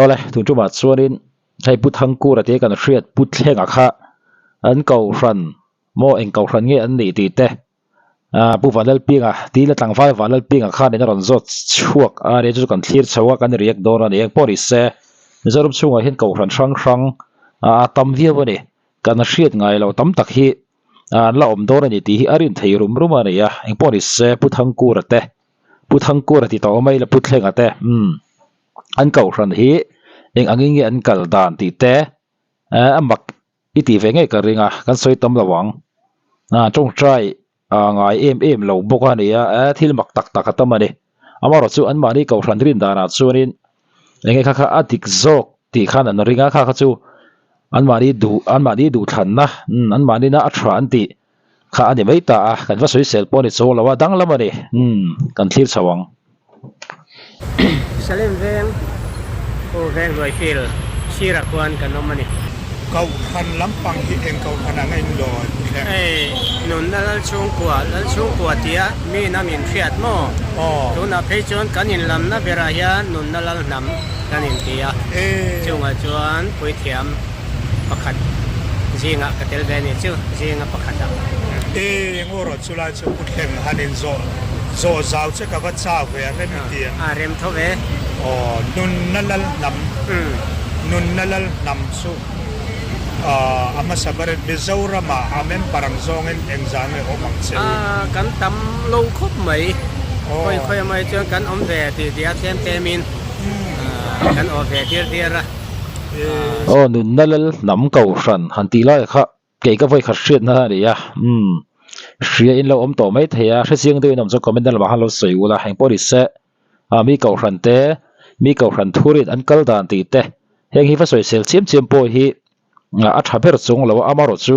ole tu chu ma chuanin thai put hang ku ra te kan hriat put thleng a kha an ko hran mo eng ko hran nge an ni ti te pu vanal pinga ti la tangfai vanal pinga kha ne ron zot chuak a re chu kan thlir chawa kan riak dor ani ek pori se zarum chunga hin ko hran hrang tam via bani kan hriat ngai lo tam tak hi la om dor ani ti hi arin thei rum ani ya eng pori se put hang ku ra te put hang ku ra ti to mai la put thleng a te an ko hran hi eng angin an kal dan ti te amak iti venge ka ringa kan soi tam lawang trong trai ngai em lo bok ani thil mak tak tak atam ani amaro chu an mani ko hran rin dana chuanin enge kha atik zok ti khan an ringa kha chu an mani du than na an mani na athra an ti kha ani mai ta kan va soi sel poni chu lawa dang lamani kan thlir chawang Salim veng o veng roi fil sira kwan kan nomani kau khan lampang hi eng kau khan angai lo nun dal chung kwa tia mi na min fiat mo tu na pe chon kan in lam na bera ya nun dal nam kan in tia chung a chuan pui thiam pakhat jinga katel ve ni chu jinga pakhat ngoro chula chu puthem hanin zo zau che ka va cha ve rem tia rem tho ve nun nalal nam su ama sabaret Mizoram amen parang zongin engzame o mangche kan tam lo khop mai khoi mai chuan kan om ve ti dia them te min kan o ve dir ra nun nalal nam ko hran han ti lai kha ke ka voi kha hriat na ri ya hria in lo om to mai theya hresing de nam chu comment dal ba halo soi ula heng pori se mi ko hran te mi ko hran thurit an kal dan ti te heng hi fa soi sel chem po hi a thaber chung lo amaro chu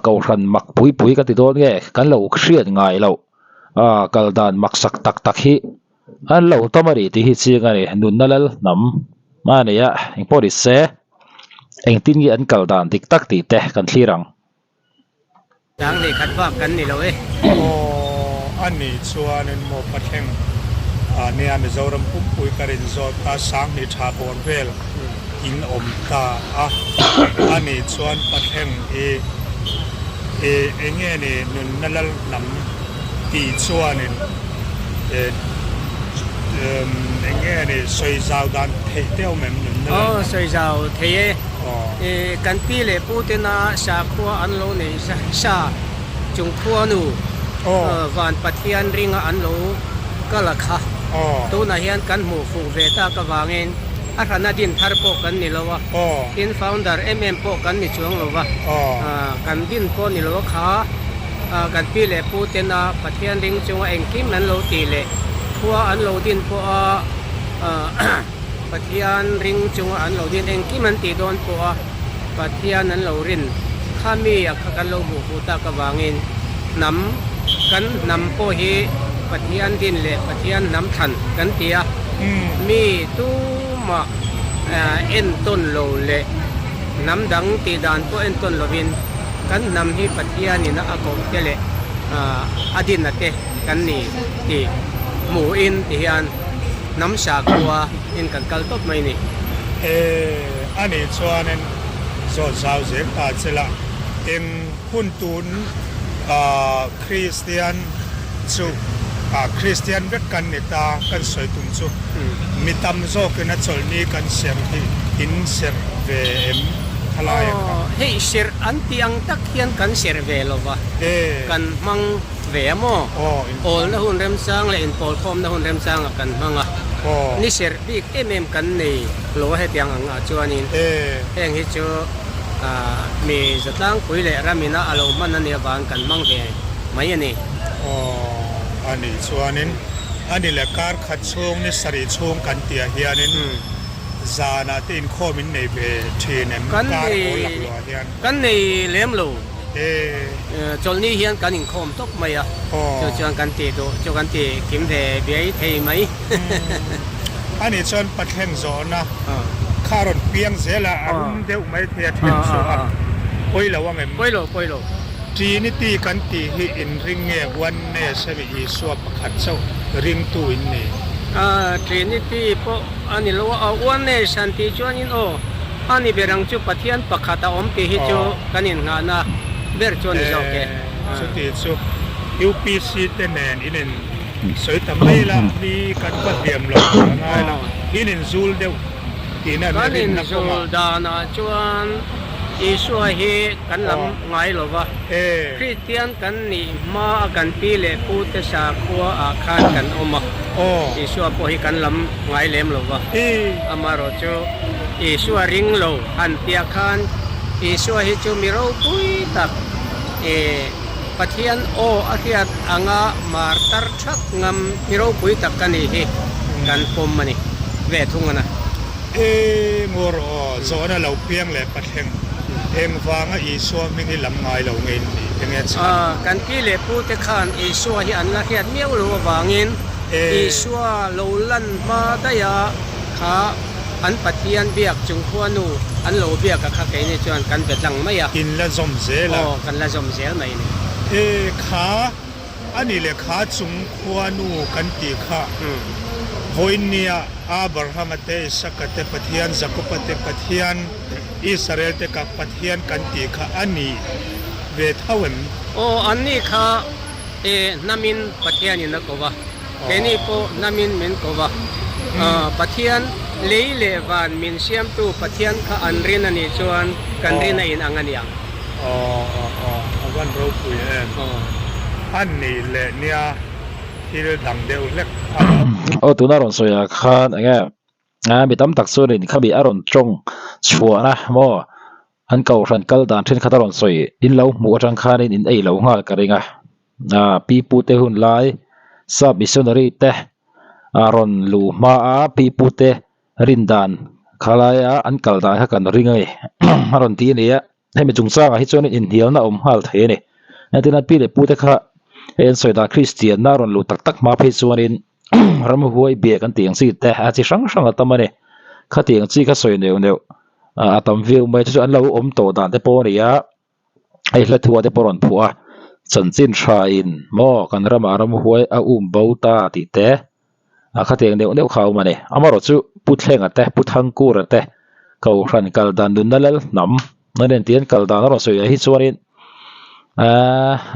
ko hran mak pui ka ti don nge kan lo hriat ngai lo kal dan mak sak tak hi an lo tamari ti hi chinga ni nun nalal nam mane ya eng pori se eng tin gi an kal dan tik tak ti te kan thlirang dang le khat wa kan ni lo ani chuanin mo pathem nia Mizoram pui karin zo ta sang ni tha bon vel in om ta ani chuan pathem enge ni nun nalal nam ti chuanin enge ni soi zau dan thei teo mem nun nalal soi zau thei kan pi le pu te na sha khua an lo nei sha chung khua nu van pathian ringa an lo kala kha tu na hian kan mu fu ve ta ka wangin a rana din thar po kan ni lo wa in founder po kan ni chuang lo wa kan din po ni lo kha kan pi le pu te na pathian ring chung eng kim nan lo ti le khua an lo din po pathian ring chung an lo din eng kim an ti don po pathian an lo rin khami kan lo mu fu ta ka wangin nam kan nam po hi pathian din le pathian nam than kan tia mi tu ma en ton lo le nam dang ti dan po en ton lovin kan nam hi pathian ni na akom te le adin na te kan ni ti mu in ti hian nam sha kwa in kan kal top mai ni ani chuanen zo zau ze ta chela em hun tun Christian chu Christian vek kan neta kan soi tum chu mitam zo kana cholni kan ser hi in ser ve em thalai hei ser anti ang tak hian kan ser ve lova kan mang ve mo ol na hun rem sang le in pol khom na hun rem sang kan manga ni ser bik em kan nei lo he tiang ang chuanin heng hi chu mi zatang pui le ramina alo man ani ban kan mang ve mai ani ani chuanin ani le kar khat chung ni sari chung kan tia hianin zana tin khomin nei ve thinem kar o lak lo hian kan nei lem lo cholni hian kan in khom tok mai chu chuan kan ti do chu kan ti kim ve bei thei mai ani chon pathleng zo na kharon piang zela arun deu mai thia thian chu oi lo wa ngem poi lo Trinity kan ti hi in ring nge wan ne se i swap khat so ring tu in ne Trinity po ani lo one nation ti chuan in o ani berang chu pathian pakhata om ti hi chu kanin nga na ber chuan ni zo ke so ti chu UPC te nen inen soi tamai la ni kan pa diam lo ngai la inen zul deu tina kanin na ko zul da na chuan Isua hi kan lam ngai lo wa Christian kan ni ma kan pi le pu te sa khua a khan kan oma Isua po hi kan lam ngai lem lo wa amaro chu Isua ring lo han tia khan Isua hi chu miro pui tak pathian o akhiat anga martar thak ngam miro pui tak kan hi kan pom mani ve thungana ngor zona lo piang le patheng em vanga Isua mingi lam ngai lo ngin ni enge cha kan pi le pu te khan Isua hi an la khiat miau lo wangin Isua lo lan ma da ya kha an pathian biak chung khuanu an lo biak ka ke ni chuan kan betlang mai ya in la zom zela kan la zom zel mai ni kha ani le kha chung khuanu kan ti kha hoinia Abraham te sakate pathian zakupate pathian Israel te ka pathian kan ti kha ani ve thawem anni kha namin pathian ni na ko wa keni po namin min ko wa pathian leile van min siam tu pathian kha anrin ani chuan kan rin in angania awan ro pu en anni le nia hil dang deu lek tuna ron soya khan anga mi tam tak so rin khabi aron chong chua na mo an kau ran kal dan thin khataron soi in lo mu atang khan in ei lo nga karinga pi pu te hun lai sa missionary te aron lu ma a pi pu te rin dan khalaya an kal da ha kan ringai aron ti ni ya hemi chung sa hi chon in hial na hal the ni atina pi le pu te kha en soi da Christian na ron lu tak tak ma phe chuanin ram huai be kan tiang si te a chi sang sang atamane kha tiang chi kha soi neu neu atam view mai chu an lo to dan te po ria ai hla thua te poron phua chanchin tha in mo kan ram huai a bauta ti te kha tiang neu khau mane amaro chu puthlenga te puthang kur te kau ran kal dan dun nalal nam nanen tian kal dan ro soi hi chuanin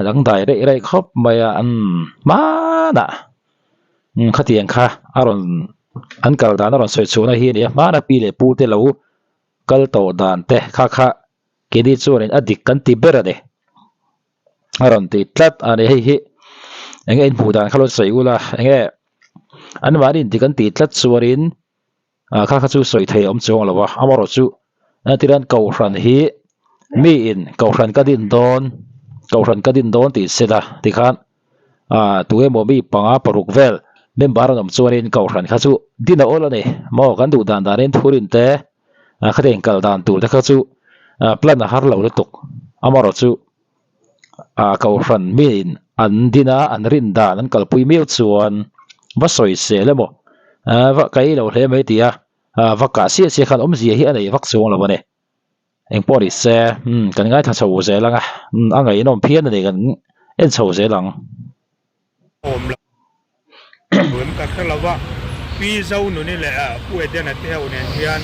lang dai rei khop mai an ma na khá tiền kha aron an kal dan aron soi chuna hi ni ma na pi le pu te lo kal to dan te kha kha ke di chuan adik kan ti bera de aron ti tlat ani hi enge in pu dan khalo sei ula enge an warin ti kan ti tlat chuarin kha kha chu soi thei om chong lawa amaro chu tiran kau ran hi mi in kau ran ka din don ti seda ti khan tuwe mo mi panga paruk vel member ngam chuanin kau ran kha chu dina ola ni mo kan du dan danin thurin te khateng kal dan tur te kha chu plan har lo tuk amaro chu kau ran min an dina an rin dan an kal pui meu chuan va soi se le mo va kai lo hle mai tia va ka se khan zia hi anei vak chuang lo bane eng pori se kan ngai tha chho ze langa angai nom phian ani kan en chho ze langเหมือนกับเราว่าปีเจ้าหนูนี่แหละผู้เดินเที่ยวเนี่ยเฮียน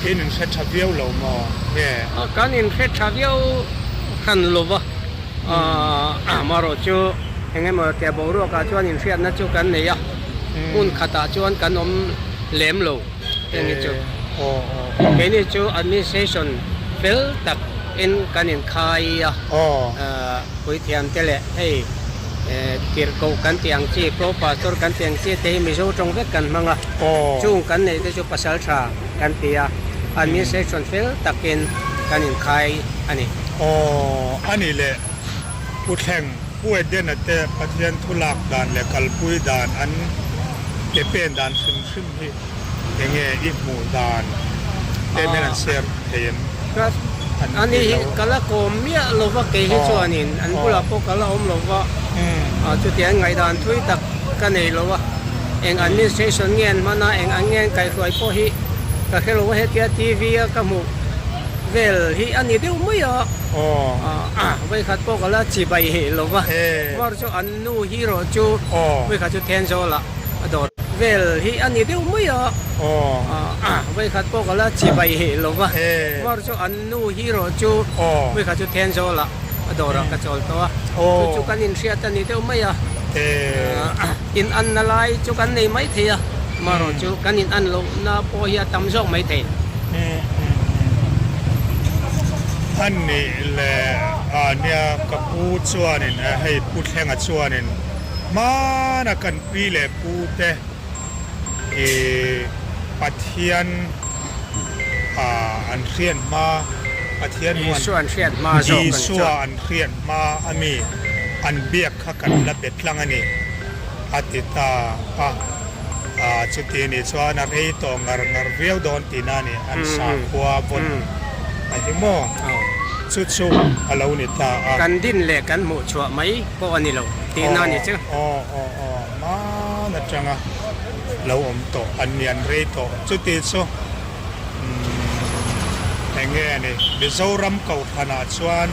ที่หนึ่งเซตชาเวียวเรามาเนี่ยการอินเซตชาเวียวขันลบวะมาโรจูเห็นไหมมาแต่บอกรู้ว่าจวนอินเซตนั่นจูกันเนี่ยอุ่นขัดจวนกันเล็มโลเห็นไหมจูเห็นไหมจู administration เฟลตักอินกันอินคายคุยเทียมเตะให้tiệt cầu cán tiếng chi cầu pastor cán tiếng chi thế mình số trong vết cán mang chung cán này cái số pasal cha cán tia administration fail takin cán in khai anh này lệผู้แข่งผู้เดินแต่ประเทศทุลักด่านและกัลปุยด่านอันเป็นด่านซึ่งที่ยังไงอีกหมู่ด่านเป็นนั่นเสียเห็นอันนี้ก็ละโกมเนี่ยเราว่าเกี่ยวชวนนินอันพวกเราพวกเราเราว่าจุดเดียงไงด่านทุยตักกันเองเราว่าเองอันนี้เซสชันเงี้ยมันนะเองอันเงี้ยไกลกว่าพวกที่ก็แค่เราว่าเฮ็ดทีวีก็หมู่เวลที่อันนี้เดียวไม่ไว้ขัดพวกเราจีบไปเราว่าว่าจะอันนู้ฮีโร่จูไว้ขัดจุดเทนโซละโดด vel hi ani deu mai a โอ้ ไว้ขัดปกละจีไปหรอวะ เฮ้ มอร์จูอันนูฮีโร่จู โอ้ ไว้ขัดจูเทนโซละดอรักกระจอลตัว โอ้ จูกันอินเชียตันนี่เดียวไม่อะ เฮ้ อินอันอะไรจูกันนี่ไม่เทียมารจูกันอินอันลงนาโปเฮียตำซอกไม่เทีย อันนี้แหละเนี่ยกับพูดชวนนี่นะให้พูดแข่งกับชวนนี่มานักกันปีเลยพูดแต่ปัทเทียนอันเรียนมาปัทเทียน มี วัน ส่วนเชียดมาซอก ดี กัน ชัวอันเรียนมาอันนี้อันเบียกขักันละเบ็ดลังอันนี้อติตาจุดนี้ชวนอะไรต่องารเวียวโดนตีนานี่อันสาขวาบนไอ้โมชุดอะไรนี่ตา กันดินเล็กกันหมู่ชัวไหมพวกอันนี้เราตีนั่นนี่จ้ะ อ๋อมานะจังอ่ะเราโตอันเนียนเรโตจุดที่สุดแต่เงี้ยนี่เดี๋ยวเราเก่าขนาดชวน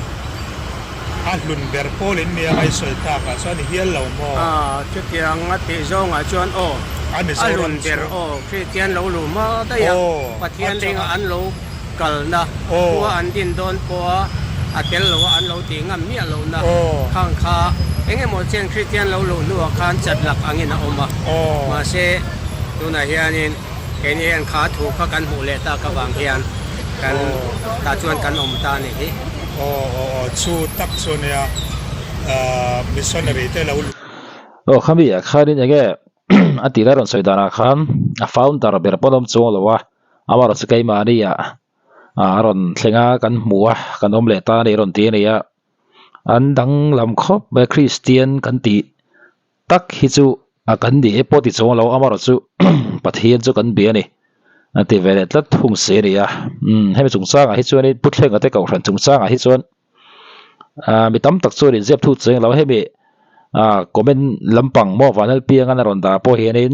ลุนเบอร์โพลินเนี่ยไอ้สวยตากะชวนเฮียเราโม จุดยังอ่ะที่จงอ่ะชวนโอ อันนี้ อัน เรา ลุนเดอร์โอคริสเตียนเราหลุมาได้ยังปะเทียนเองอันเรากัลนะเพราะอันดินโดนปัวอันเดียวเราอันเราตีงั้นเมียเรานะข้างคาเองไอ้หมดเชียนคริสเตียนเราหลุนัวคานจัดหลักอันนี้นะอมมาเสดูนะเฮียนี่เห็นเฮียนขาถูกเขากันหูเลตากระวางเฮียนกันตาชวนกันอมตานี่ชูตักชวนเนี่ยมิชชันนารีเตเราข้ามีอยากข้านี่ยังไงอันที่เราสวยดานาขันฟาวน์ตาร์เบอร์ปอมจงหรือว่าอามาเราสกายมานี่อ่ะรอนเสงากันหมัวกันอมเลตาในรอนตีนี่อ่ะอันดังลำคบเบคริสเตียนกันตีตักฮิจูกันดีปอติจงเราอามาเราจูปะเทียนจูกันเบียนี่อันที่เวลาตัดหุ่งเสียนี่อ่ะให้ไปจงสร้างฮิจวนนี่พุทธเล่งกันแต่เก่าขันจงสร้างฮิจวนมีตั้มตักส่วนเจ็บทุกเสียงเราให้มีก็เป็นลำปังหม้อฟันเปียงกันรอนตาพอเห็นนี่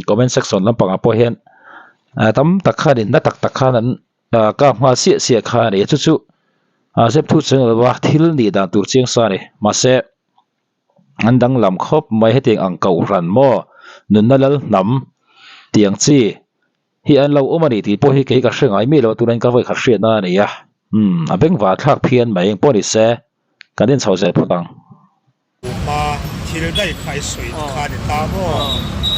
ก็เป็นเซ็กซ์ลำปังพอเห็นตั้มตักข้านี่นัดตักข้านั้นก็มาเสียข้านี่ชุดเจ็บทุกเสียงว่าที่นี่ด่านตัวเชียงซานี่มาเสอันดังลำคบไม่ให้เตียงอังเก่ารันหม้อนุนนั่นแล้วนำเตียงจีที่อันเราอุมานี่ที่พอให้เกี่ยวกับเรื่องไอ้ไม่เราตัวนั้นก็ไว้ขัดเสียนั่นนี่อ่ะเป็นว่าทักเพียนไม่ยังพอดีเสกันเดินชาวเจ้าพูดังมาที่เราได้ใครสวยขาดตาโม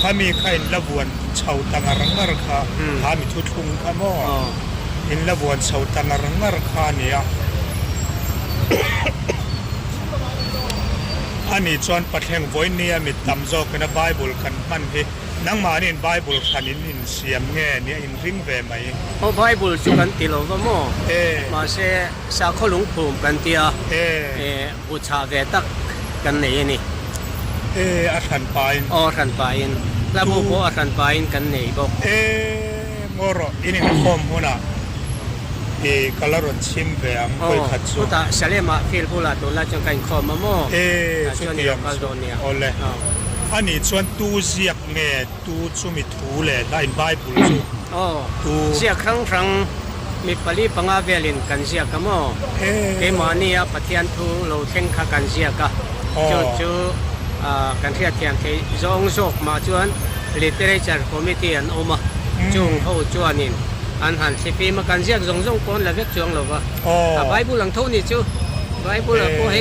ข้ามีใครละวนชาวตังรังราคาข้ามีทุทุงข้าโมอินละวนชาวตังรังราคาเนี่ยอันนี้ชวนประเทศวันนี้มีตำโจกันไบเบิลกันมันที่นังมาเนี่ยไบเบิลกันอินเสียมเงี้ยเนี่ยอินริงเวไหมไบเบิลจุกันตีเราก็โมมาเสสาขลุงภูมิกันตีอุชาเวตักกันนี่อาจารย์ไปอาจารย์ไปแล้วพวกอาจารย์ไปกันนี่บอกมรอินิคอมหัวน่ะกลารถชิมเบียงไปขัดสู้แต่เสลียมาฟิลพูลาตัวละจังกันคอมโม่ชวนเดียงโอเล่อันนี้ชวนตู้เสียกเงี้ยตู้ชูมีทูเล่ได้ไบเบิลตู้เสียครั้งมีปลีปังอาเวลินกันเสียกันโม่เกมานี่ปะเทียนทูเราเข่งขักันเสียกันจู่กันเทียนเทียนที่จงโจกมาจวน literature committee อันออกมาจงเขาจวนนี่อันหันสิปีมากันเสียจงก่อนแล้วก็จวงเราว่าไบเบิลหลังทุ่นี่จู่ไบเบิลพวกเฮ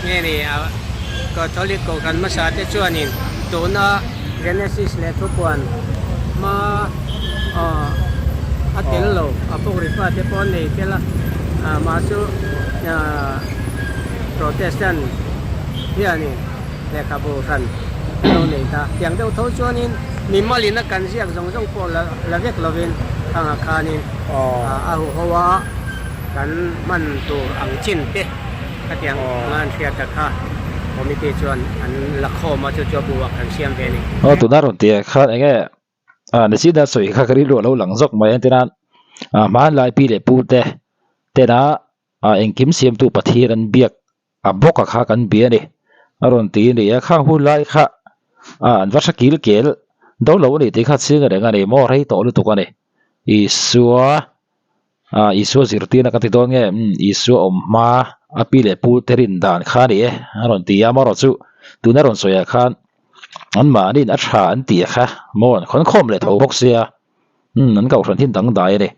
เนี่ยนี่ก็ทอลิกกันมาสาธิตจวนนี่ตัวน่ะ Genesis และทุกวันมาAtelo, apokrifa tepon ni tela masuk Protestan dia ni lekaburan kalau ni ta yang dah tahu cuan ni mimalin nak kan siap zong po lagi kelovin tang akanin ahu hawa kan man tu angcin pe kat yang ngan siap takha komite cuan an lakho ma cu buat kan siam pe ni tu naron dia khat engeในสิ่งนั้นสวยข้ากรีโร่เราหลังจกมาอย่างที่นั้นมาหลายปีเลยพูดแต่นะเองคิมเสียมตัวปฏิรันเบียกบกข้ากันเบียนี่อารมณ์ตีนี่ข้าหุ่นไล่ข้าวัชกิลเกลดาวเราเนี่ยที่ข้าเชื่อกันเนี่ยมอไรต่อหรือตัวกันเนี่ยอิสัวสิรตีนักติดตัวเนี่ยอิสัวอมมาปีเลยพูดเทรินดานข้าเนี่ยอารมณ์ตีมารอจูตัวนั้นสวยข้า อันมาดินอัชาอันเตียค่ะมอนคนคมเลยเท่าพกเสียนั้นเก่าสันทินตั้งได้เลย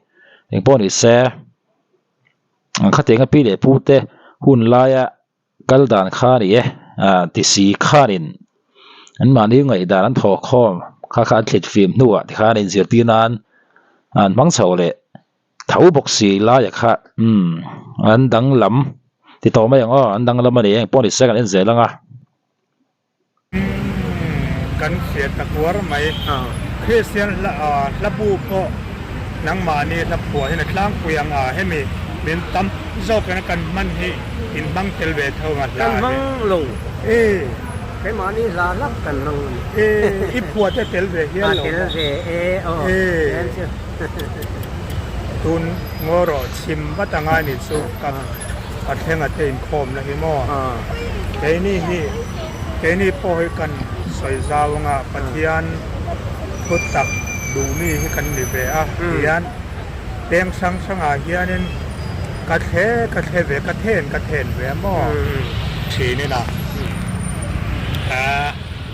เองป้อนอีแซ่ข้าเตียงกับพี่เดพูดเตหุ่นลายะกัลดานข้านี่ติสีข้านินอันมาดิไงด่านั้นทอคอมข้าเขียนฟิล์มนัวที่ข้านินเสียตีนานบังเสาเลยเท่าพกสีลายะค่ะอันดังลำที่ต่อมาอย่างอันดังลำมาเนี่ยป้อนอีแซ่กันเอ็นเสียแล้วอ่ะกันเสียตะกัวไหมคริสเตียนละบูก็นังมานี่ละผัวให้นักล้างเปียงให้มีเป็นตั้มโจกันมันให้อินบังเทลเวทเท่ากันกันบังลงไอ้มานี่ลาลับกันลงอีผัวจะเทลเวทเฮียเทลเวตุนงอรอชิมวัตงานิสุกับปัดแห่งอัตเองคมนะฮิโมเกนี่พอให้กันสอยจาวงะปะเทียนพุทธักดูนี่ให้กันนิเวะเฮียนเตียงสังอาเฮียนินกระเทเวกระเทนเวะหม้อชีนี่นะ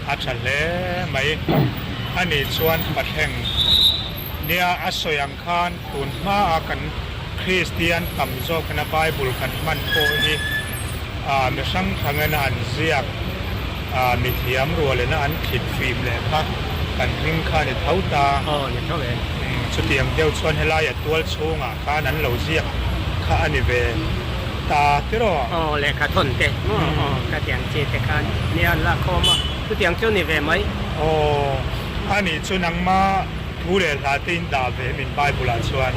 อาจารย์เล่ไหมอันนี้ชวนปัดแห่งเนี่ยอัศยังคานตุนมากันคริสเตียนต่ำโจกันไบเบิลกันมันโคนี่มีสังทางงานเสียกมีเทียมรัวเลยนะอันขีดฟิล์มเลยครับกันทิ้งข้าในเท้าตาเนี่ยเท่าไหร่ชุดเตียงเดียวชวนให้ลายตัวช่วงข้านั้นเราเสียกข้าอันนี้เวตาที่รอเลยข้าทนเตะข้าเตียงเจตข้าเนี่ยละคอมาชุดเตียงเจ้านี่เวไหมอันนี้ชุนังมาทุเรศลาตินดาเวมินไบบุลาชวน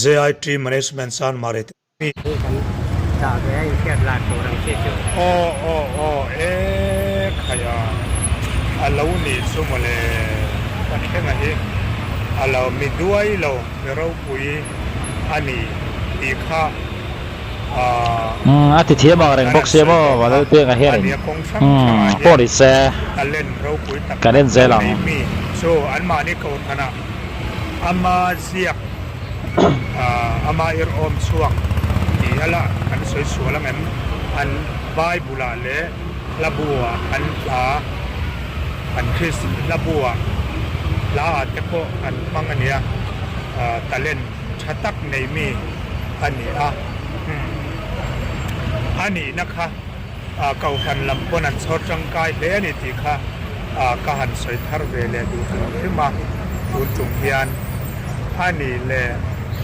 JIT Management สันมาเรตนี่ดาเวแค่ลาตัวรังเชี่ยวขยะเรานี่สมัยเลยวันแค่ไหนเรามีด้วยเราคุยอันนี้ตีข้าติเทียมอะไรบ็อกเซียมว่าเราเปลี่ยนกันเฮ้ยโปรดิเซการเล่นเซลังโซอันมานี่เขาขนาดอามาเสียกอามาอิรอมสวงนี่ฮะละอันสวยๆแล้วมันอันไบเบิลเล่ละบัวอันคริสละบัวลาแต่ก็อันฟังอันเนี้ยตะเล่นชัตักในมีอันนี้อันนี้นะคะเก่าขันลำปนันสดจังกายเล่นี่ที่ค่ะกหันสวยทาร์เวเลดูขึ้นมาดูจุงเฮียนอันนี้เลย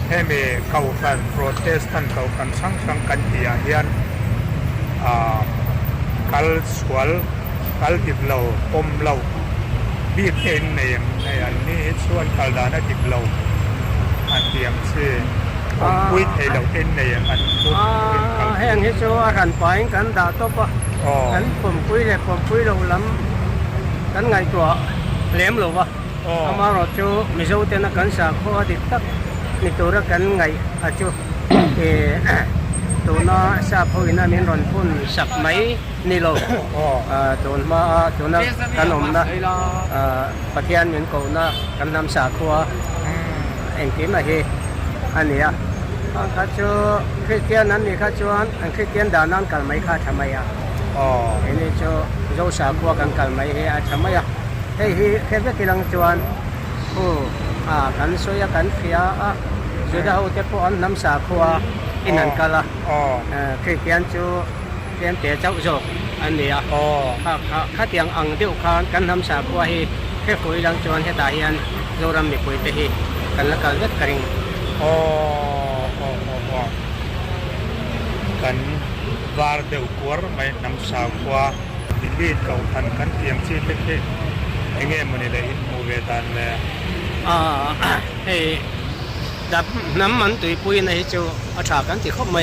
ให้มีเก่าขันโปรเตสแตนต์เก่าขันสังกันเฮียนกัลสวลกัลดิบเหลาอมเหลาบีเอ็นในอันนี้ส่วนกัลดานะดิบเหลาอันเตียงเชื่อคุยเทเหลาเอ็นในอันทุกแห่งที่ชัวกันไปกันด่าตบกันผมคุยเลยผมคุยเราล้ำกันไงตัวเลี้ยมหรือวะมาเราจูมิโซเตนะกันสักข้อติดตักนี่ตัวละกันไงจูตัวน่าทราบพูดน่ามีรอนพุ่นสักไหมนี่เราตัวมาตัวน่ากันอมนะปะเทียนเหมือนกูนะกันนำสักข้อเองที่มาเฮอันนี้ข้าจูคริสเตียนนั้นนี่ข้าจูอันคริสเตียนด่านั่นกันไม่ข้าทำไมอันนี้จูเราสักข้อกันไม่เฮทำไมเฮ้ยแค่กิลังจวนกันสวยกันเฟียสุดท้ายอุตส่าห์นำสาขัวอินันกันละคริสเตียนจูเตียนเตะเจ้าโจอันนี้ข้าเตียงอังเดียวกันนำสาขัวให้แค่คุยลังจวนให้ตาเฮียนเรารำมีคุยเตะกันละกันเล็กกระดิ่งกันวาร์เดียวกวร์ไม่นำสาขัวดิลีดเก่าทันกันเตียงชีเล็กๆยังไงมันเลยมูเวตันเลยดับน้ำมันตุยปุยในจูอาชากันที่เขาไม่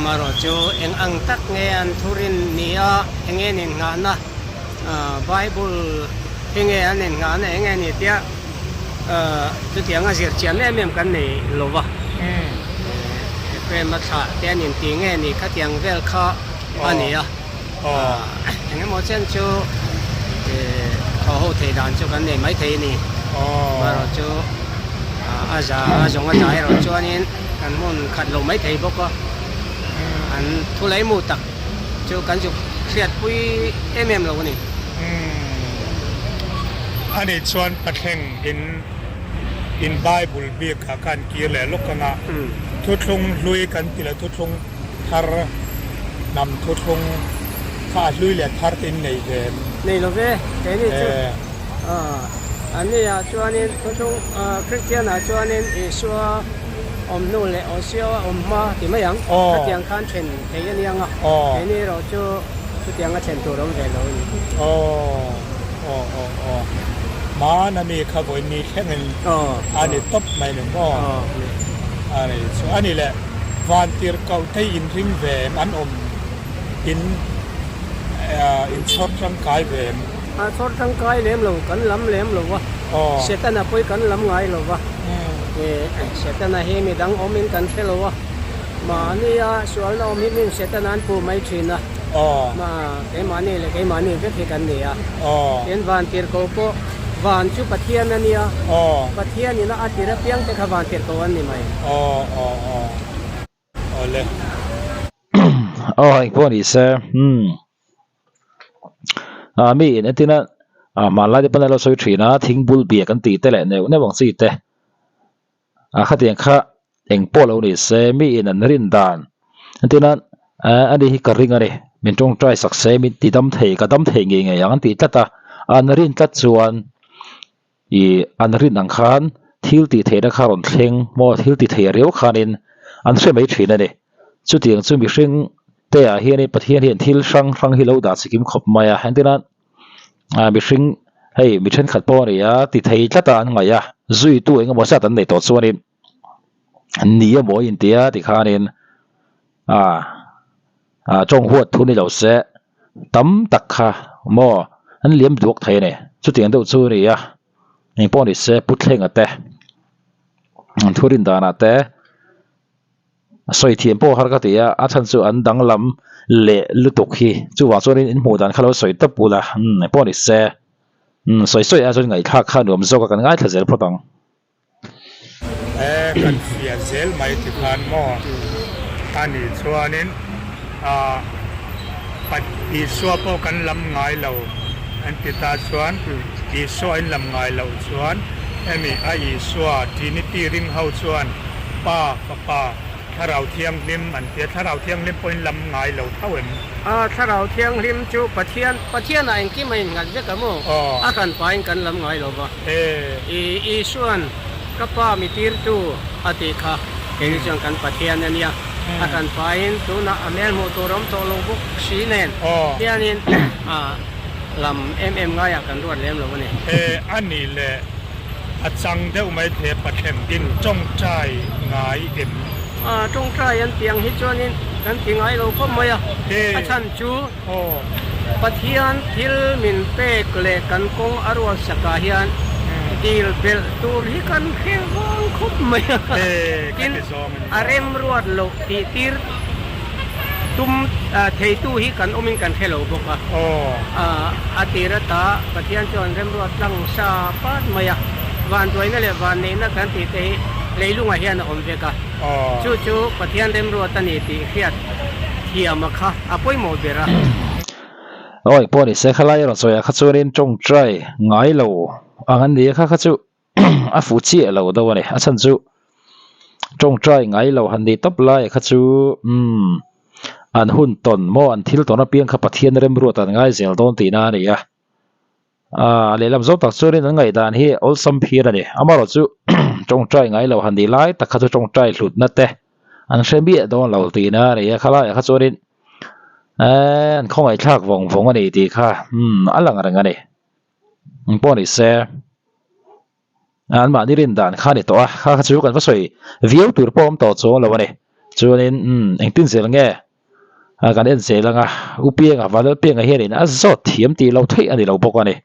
มารอจูเองอังตักเงียนทุรินนี่เองเงินงานนะไบเบิลเองเงินงานเองเงินนี่เดียจุดที่งานเสียเชียนเนี่ยมันกันนี่หรอวะเป็นมาถ่ายเดียนนี่ตีเงินนี่ข้าเตียงเวลข้าอันนี้เองเงินหมดเช่นจูเขาโหดเทดานจูกันนี่ไม่เทนี่มารอจูอาจจะจงอาจารย์เราชวนนี้อันมุ่งขัดลงไม่ถีบก็อันทุเรศมุตักจูกันจูเสียดปุยเรานี่ อันนี้ชวนประเทศin Bible เบียกกันเกี่ยวกับลูกกันทุกลงลุยกันทีละทุกลงทารนำทุกลงข้าลุยเลยทารตินในเดมในโลกนี้แค่นี้จุดอันนี้ชวนนี้ทุกลงคริสเตียนชวนนี้ชัวอมนู่นเลยชัวอมมาที่ไม่ยังก็เตียงคันเช่นเทียนยังแค่นี้เราจะเตียงก็เช่นตัวเราเลยเรามานะมีขบวนมีแค่หนึ่งอันนี้ตบไม่หนึ่งก็อันนี้แหละวันที่เขาได้ยินริมเวมอันอินช็อตร่างกายเวมช็อตร่างกายเลี้ยมหลูกันล้ำเลี้ยมหลูวะเสร็จแล้วไปกันล้ำไงหลูวะเสร็จแล้วเฮมีดังอมินกันเทลวะมาเนี่ยส่วนเรามีมินเสร็จแล้วปูไม่ชินนะมาไอ้มานี่เลยไอ้มานี่ก็ที่กันเนี่ยเห็นวันที่เขาพบวันชุปะเทียนนั่นเนี่ยปะเทียนนี่นะอาทิตย์เพียงแต่ขวันเทียนตัวนี้ไหมเลยอีกพวกนี้เซ่มีเนี่ยที่นั่นมาไล่ที่เป็นเราสวยทีนะทิ้งบุลเบียกันตีแต่แหละเนี่ยหวังสิเต้ข้าเตียงข้าเองโป้เราเนี่ยเซ่มีนั่นรินดานที่นั่นอันนี้กระริงอะไรมันจงใจสักเซ่มีตีดำเทกับดำเทงไงอย่างนั้นตีจัดตาอันรินจัดส่วนอันรินอังคารทิลตีเทนะข้าหล่นเพ่งมอทิลตีเทเรียวขานินอันเชื่อไม่ถีนั่นเองสุดที่ยังซึ่งมีซึ่งแต่เฮียในประเทศเฮียนทิลช่างฮิโลดาสกิมขบมาเห็นที่นั่นมีซึ่งให้มีเช่นขัดป้อนเนี่ยตีเทจัดตาอันไงจุยตัวเองก็บอกว่าตันในตัวส่วนนี้นี่ยังบอกอินเดียที่ขานินจงหัวทุนในเราเสตั้มตักข้ามออันเลี้ยมดวกไทยเนี่ยสุดที่ยังตัวส่วนนี้นี่ป้อนนี่เสพุทธเฮงแต่ทุรินดานาแต่สวยเทียนป้อฮาร์กติยาอาชันสุอันดังลำเละลุตุกฮีจู่ว่าส่วนนี้อินโมดันเขาเราสวยตับปูละป้อนนี่เสสวยอาจจะไงข้าหนุ่มโซกันง่ายที่จะพอตังกันเสียเซลไม่ติดพันหม้ออันนี้ส่วนนี้ปัดอีส่วนป้อกันลำง่ายเราอันติดตาส่วนอีส่วนลำง่ายเราส่วนมีไอ้ส่วนที่นิติริมเฮาส่วนป้าถ้าเราเที่ยงริมอันเดียถ้าเราเที่ยงริมเป็นลำง่ายเราเท่าเอ็มถ้าเราเที่ยงริมจูปะเทียนอะไรกี่ไม่งันเยอะกันมั้งอาการไปกันลำง่ายเราบ่อีส่วนก็ป้ามีตีร์ตูอติค่ะเกี่ยวกับการปะเทียนเนี่ยอาการไปตัวน่ะอเมริกาตัวรำตัวโลบุกชีเนนเนี่ยนี่ลำง่ายกันรวดเร็วเลยวันนี้อันนี้แหละอาจารย์เดี๋ยวไม่เทปะเข็มดินจงใจง่ายจงใจยันเตียงฮิจวนินกันเตียงไอ้เราก็ไม่อาจารย์จูปะเทียนทิลมินเป้กเลกันกงอารวสกาฮิอันดีลเบลตูริกันเขียวงคุบไม่กินอารมรวดโลตีตีร์ตุ้มเทตูฮิกันอมินกันเขลบกอาติรตาปะเทียนจวนเริ่มรวดลังซาปัดไม่วันตัวนี้เลยวันนี้นักการตีเตะเลยลุงอาเฮียนอมเวกาจู่ปะเทียนเริ่มรวดตันนี้ตีเขียดเทียมค่ะอภัยโมเบระป้อนนี่เสกขลายเราสวยข้าชวนจงใจง่ายเราอันนี้ข้าจูฟูจิเราตัวนี้ฉันจูจงใจง่ายเราหันดีตับไล่ข้าจูอันหุ่นตนโมอันทิลตอนนั้นเพียงขับปะเทียนเริ่มรัวตันง่ายเสียงต้นตีนาเนี่ยเลยลำโซ่ตักส่วนนี้นั่งไงด่านที่อัลซัมพีระเนี่ยอามาเราจูจงใจง่ายเราหันดีไล่แต่ข้าจูจงใจหลุดนั่นแต่อันเชมบี้โดนเราตีนาเนี่ยข้าไล่ข้าส่วนนี้อันข้องไอ้ชากวงฟงอันนี้ตีข้าอันหลังอะไรกันเนี่ยป้อนนี่เสียอันมานี่เรียนด่านข้าเนี่ยตัวข้าจูกันว่าสวยวิวตัวป้อมต่อโซ่เราวันนี้จูนี่เอ็งติ้งเสียงแง่การเล่นเสียงอุปยังวันละเพียงเฮียนี่นะสอดเทียมตีเราที่อันนี้เราบอกว่านี่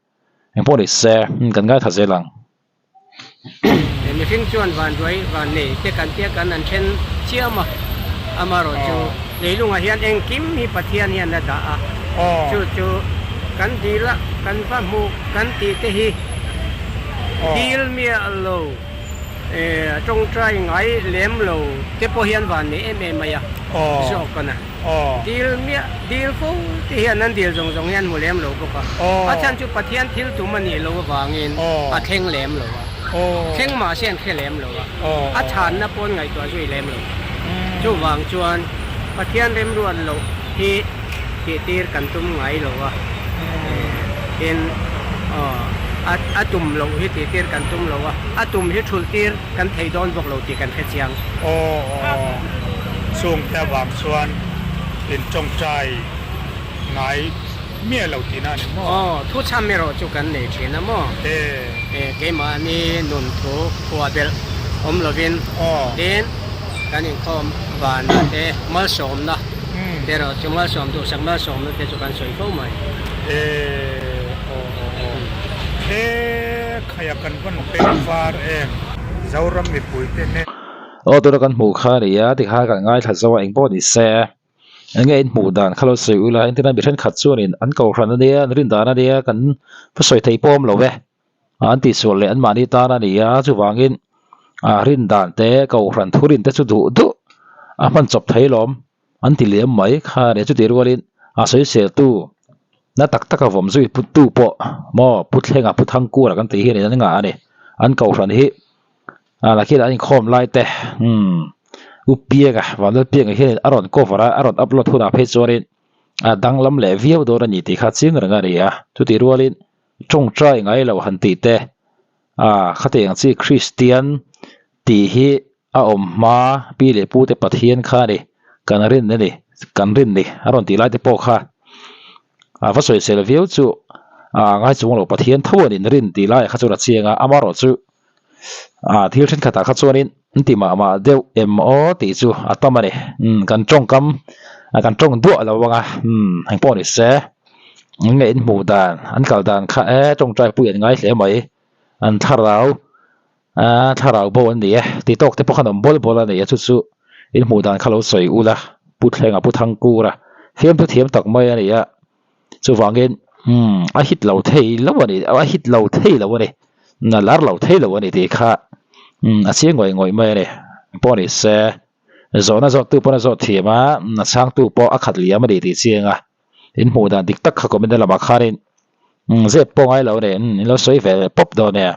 เอ็งป้อนนี่เสียกันง่ายทัศน์ลังมีฟิงชวนวันด้วยวันนี้เทียกันนั่นเช่นเชื่อมาอามาโรจูเลยลุงอาเฮียนเองกิมมีปะเทียนเฮียนนะจ๊ะจู่กันดีละกันฟ้ามูกันตีเตหีดีลเมียโลจงใจไงเลี้ยมโลเก็บพอเฮียนวันนี้เอ็มมายา จอกกันนะ อ๋อ ดีลเมียดีลฟูที่เฮียนั้นดีลจงยันหมูแหลมหลวก็อาจารย์จุปะเทียนทิลตุมันนี่หลววางเงินอาเข่งแหลมหลว อ๋อ เข่งมาเส้นแค่แหลมหลว อ๋อ อาชานนับปนไงตัวช่วยแหลมหลวจู่วางจวนปะเทียนเร็มรวนหลวที่ตีกันตุ้มไงหลวเป็นอาตุ่มหลวที่ตีกันตุ้มหลวอาตุ่มที่ชุลตีกันไทยดอนบอกหลวตีกันแค่เชียง อ๋อช่วงแต่บางส่วนเป็นจงใจไงเมียเราที่นั่นมั้ง ทุกชาติไม่รู้จุกันเนี่ยเช่นนั้นมั้งเกมานี่นุ่นทุกขวดเบลเราเป็นเด่นกันยังคอมบานมาสมนะเดี๋ยวเราจะมาสมดูสักมาสมแล้วจะจุกันสวยเข้าไหมขยับกันก็เป็นฟาร์เองเจ้าเราไม่ป่วยเต้นเนี่ยตัวกันหมู่ข้าเนี่ยที่ข้ากันง่ายถัดสว่างพอดีแซ่อันนี้หมู่ด่านข้าเราสื่อละอินเทอร์เน็ตบิดขัดส่วนนี้อันเก่าครั้งนั้นเดียรินดานาเดียกันผู้สวยไทยป้อมเราเว้อันที่ส่วนเลยอันมานี่ตานาเดียจู่วางินรินดานเตะเก่าครั้งทุรินเตะจุดดุมันจบไทยล้อมอันที่เหลี่ยมไหมข้าเนี่ยจุดเดียวกันสวยเสียตู้น่าตักกับผมสุดพุทตู้ปะมอพุทเฮงพุทธังกูละกันตีเห็นนั่นงาเนี่ยอันเก่าครั้งนี้ลักษณะนี้คอมไลท์เตะอุปเยกะวันนั้นเปียกเห็นอารอนก็ฟาระอารอนอัพโหลดทุนอาเพจจอรินดังลำเล่วิวโดนนี่ที่ขัดสิ่งเรื่องอะไรทุกที่รู้ลินจงใจไงเราหันตีเตะขัดอย่างที่คริสเตียนตีฮีอมมาปีเล็บพูดแต่ปะเทียนข้าดิกันรินนี่กันรินนี่อารอนตีไลท์เตะโปข้าว่าสวยเซลวิวจู่ง่ายจู่เราปะเทียนทั่วดินรินตีไลท์ขัดจุดเชียงอามารอจู่ที่เราเช่นขัดขัดส่วนนี้ที่มาเดี๋ยวตีจูตั้มมาเนี่ยกันจงกำกันจงดัวแล้วว่าให้ป้อนนี่เสียเงินหมู่ด่านอันเก่าด่านข้าจงใจเปลี่ยนไงเสียไหมอันถ้าเราบนนี่ตีตกที่พวกขนมบอลนี่สุดๆอินหมู่ด่านข้าเราสวยอุละพูดแรงพูดทางกูละเทียมตัวเทียมตกไม่เนี่ยจู่ฟังเงินฮิตเราเทแล้ววันนี้ฮิตเราเทแล้ววันนี้นั่นลาเราเทแล้ววันนี้ที่ข้าเสียงง่อยไม่เลยพอนี่เสียโซน่าโซตู้พอน่าโซที่มาช่างตู้พอขัดเลี้ยไม่ได้ที่เสียงเห็นหมู่ด่านดิกตักเขาก็ไม่ได้ละมาขารินเสียปองไอ้เราเนี่ยเราสวยแฝงป๊อปโดนเนี่ย